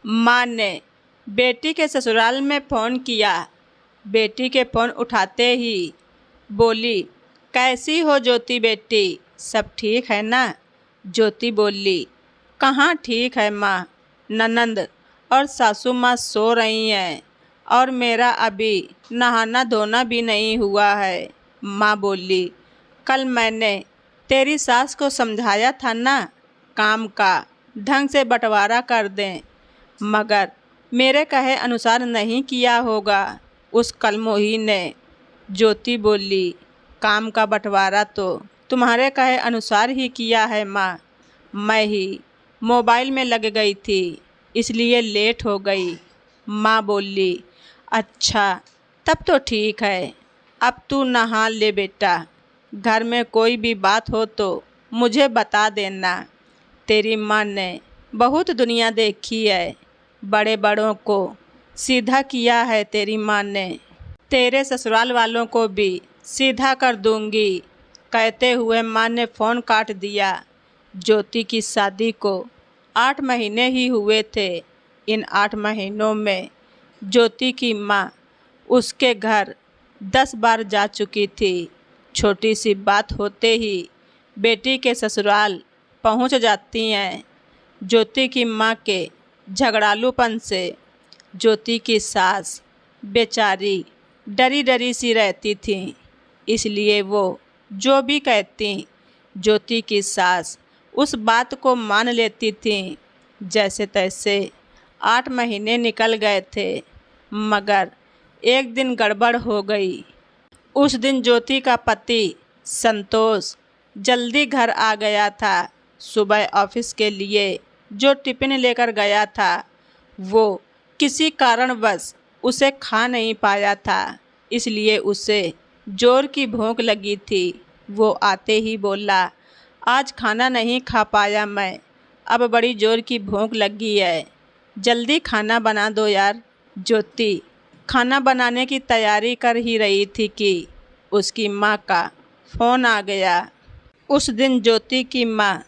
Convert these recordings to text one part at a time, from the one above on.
माँ ने बेटी के ससुराल में फ़ोन किया। बेटी के फ़ोन उठाते ही बोली, कैसी हो ज्योति बेटी, सब ठीक है ना? ज्योति बोली, कहाँ ठीक है माँ, ननंद और सासू माँ सो रही हैं और मेरा अभी नहाना धोना भी नहीं हुआ है। माँ बोली, कल मैंने तेरी सास को समझाया था ना, काम का ढंग से बंटवारा कर दें, मगर मेरे कहे अनुसार नहीं किया होगा उस कलमोही ने। ज्योति बोली, काम का बंटवारा तो तुम्हारे कहे अनुसार ही किया है माँ, मैं ही मोबाइल में लग गई थी इसलिए लेट हो गई। माँ बोली, अच्छा तब तो ठीक है, अब तू नहा ले बेटा, घर में कोई भी बात हो तो मुझे बता देना। तेरी माँ ने बहुत दुनिया देखी है, बड़े बड़ों को सीधा किया है तेरी माँ ने, तेरे ससुराल वालों को भी सीधा कर दूंगी, कहते हुए माँ ने फ़ोन काट दिया। ज्योति की शादी को 8 महीने ही हुए थे। इन 8 महीनों में ज्योति की माँ उसके घर 10 बार जा चुकी थी। छोटी सी बात होते ही बेटी के ससुराल पहुंच जाती हैं। ज्योति की माँ के झगड़ालूपन से ज्योति की सास बेचारी डरी डरी सी रहती थी, इसलिए वो जो भी कहती ज्योति की सास उस बात को मान लेती थी। जैसे तैसे 8 महीने निकल गए थे, मगर एक दिन गड़बड़ हो गई। उस दिन ज्योति का पति संतोष जल्दी घर आ गया था। सुबह ऑफिस के लिए जो टिफ़िन लेकर गया था वो किसी कारणवश उसे खा नहीं पाया था, इसलिए उसे जोर की भूख लगी थी। वो आते ही बोला, आज खाना नहीं खा पाया मैं, अब बड़ी जोर की भूख लगी है, जल्दी खाना बना दो यार। ज्योति खाना बनाने की तैयारी कर ही रही थी कि उसकी माँ का फ़ोन आ गया। उस दिन ज्योति की माँ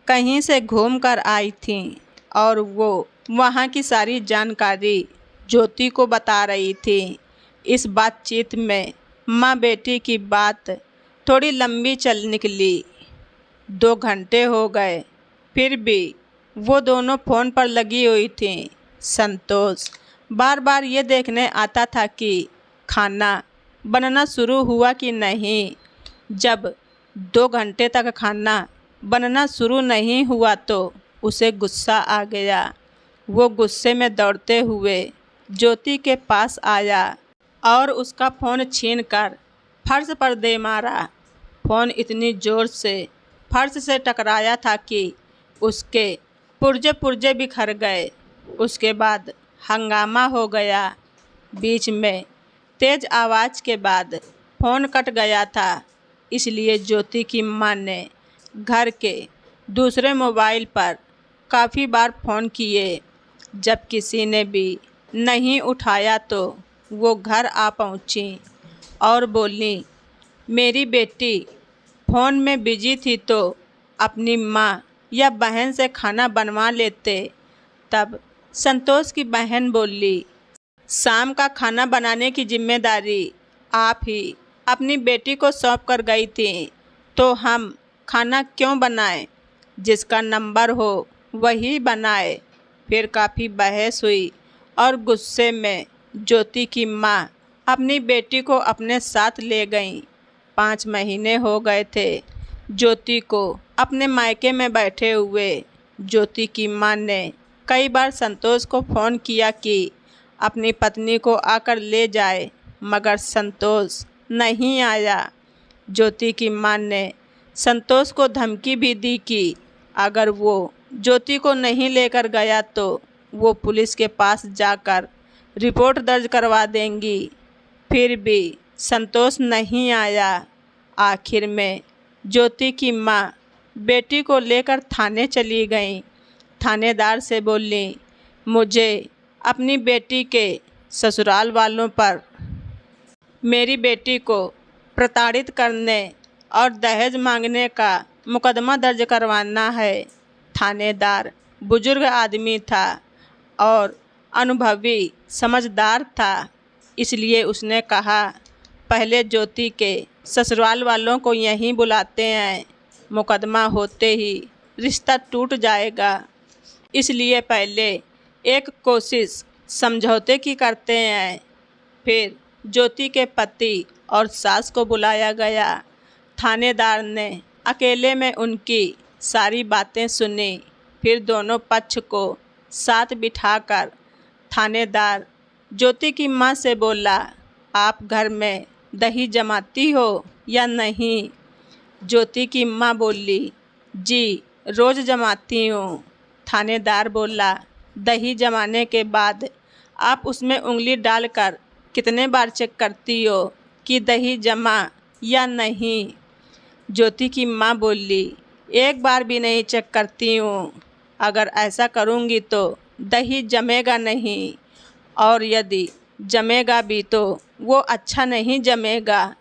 कहीं से घूम कर आई थी और वो वहाँ की सारी जानकारी ज्योति को बता रही थी। इस बातचीत में माँ बेटी की बात थोड़ी लंबी चल निकली। 2 घंटे हो गए, फिर भी वो दोनों फ़ोन पर लगी हुई थीं। संतोष बार बार ये देखने आता था कि खाना बनना शुरू हुआ कि नहीं। जब 2 घंटे तक खाना बनना शुरू नहीं हुआ तो उसे गुस्सा आ गया। वो गुस्से में दौड़ते हुए ज्योति के पास आया और उसका फ़ोन छीनकर फर्श पर दे मारा। फ़ोन इतनी ज़ोर से फर्श से टकराया था कि उसके पुर्जे पुर्जे बिखर गए। उसके बाद हंगामा हो गया। बीच में तेज़ आवाज़ के बाद फ़ोन कट गया था, इसलिए ज्योति की माँ ने घर के दूसरे मोबाइल पर काफ़ी बार फ़ोन किए। जब किसी ने भी नहीं उठाया तो वो घर आ पहुँची और बोली, मेरी बेटी फ़ोन में बिजी थी तो अपनी माँ या बहन से खाना बनवा लेते। तब संतोष की बहन बोली, शाम का खाना बनाने की जिम्मेदारी आप ही अपनी बेटी को सौंप कर गई थी, तो हम खाना क्यों बनाएं? जिसका नंबर हो वही बनाए। फिर काफ़ी बहस हुई और गुस्से में ज्योति की माँ अपनी बेटी को अपने साथ ले गईं। 5 महीने हो गए थे ज्योति को अपने मायके में बैठे हुए। ज्योति की माँ ने कई बार संतोष को फ़ोन किया कि अपनी पत्नी को आकर ले जाए, मगर संतोष नहीं आया। ज्योति की माँ ने संतोष को धमकी भी दी कि अगर वो ज्योति को नहीं लेकर गया तो वो पुलिस के पास जाकर रिपोर्ट दर्ज करवा देंगी। फिर भी संतोष नहीं आया। आखिर में ज्योति की माँ बेटी को लेकर थाने चली गई। थानेदार से बोली, मुझे अपनी बेटी के ससुराल वालों पर मेरी बेटी को प्रताड़ित करने और दहेज मांगने का मुकदमा दर्ज करवाना है। थानेदार बुजुर्ग आदमी था और अनुभवी समझदार था, इसलिए उसने कहा, पहले ज्योति के ससुराल वालों को यहीं बुलाते हैं। मुकदमा होते ही रिश्ता टूट जाएगा, इसलिए पहले एक कोशिश समझौते की करते हैं। फिर ज्योति के पति और सास को बुलाया गया। थानेदार ने अकेले में उनकी सारी बातें सुनी। फिर दोनों पक्ष को साथ बिठाकर थानेदार ज्योति की माँ से बोला, आप घर में दही जमाती हो या नहीं? ज्योति की माँ बोली, जी रोज़ जमाती हूँ। थानेदार बोला, दही जमाने के बाद आप उसमें उंगली डालकर कितने बार चेक करती हो कि दही जमा या नहीं? ज्योति की माँ बोली, एक बार भी नहीं चेक करती हूँ। अगर ऐसा करूँगी तो दही जमेगा नहीं, और यदि जमेगा भी तो वो अच्छा नहीं जमेगा।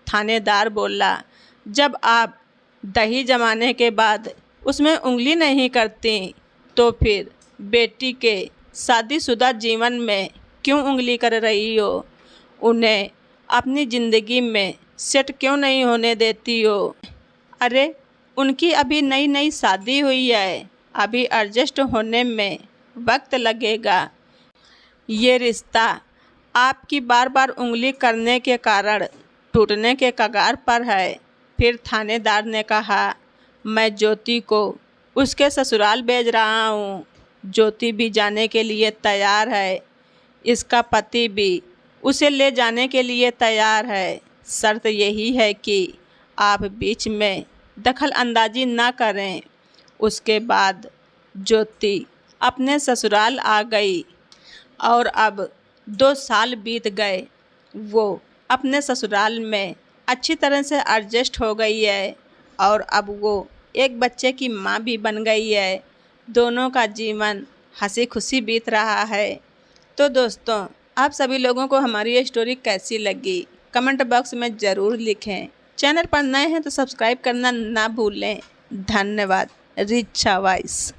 थानेदार बोला, जब आप दही जमाने के बाद उसमें उंगली नहीं करती तो फिर बेटी के शादीशुदा जीवन में क्यों उंगली कर रही हो? उन्हें अपनी ज़िंदगी में सेट क्यों नहीं होने देती हो? अरे उनकी अभी नई नई शादी हुई है, अभी एडजस्ट होने में वक्त लगेगा। ये रिश्ता आपकी बार बार उंगली करने के कारण टूटने के कगार पर है। फिर थानेदार ने कहा, मैं ज्योति को उसके ससुराल भेज रहा हूँ। ज्योति भी जाने के लिए तैयार है, इसका पति भी उसे ले जाने के लिए तैयार है। शर्त यही है कि आप बीच में दखल अंदाजी ना करें। उसके बाद ज्योति अपने ससुराल आ गई और अब 2 साल बीत गए। वो अपने ससुराल में अच्छी तरह से एडजस्ट हो गई है और अब वो एक बच्चे की माँ भी बन गई है। दोनों का जीवन हंसी खुशी बीत रहा है। तो दोस्तों, आप सभी लोगों को हमारी ये स्टोरी कैसी लगी कमेंट बॉक्स में ज़रूर लिखें। चैनल पर नए हैं तो सब्सक्राइब करना ना भूलें। धन्यवाद। रिचा वॉइस।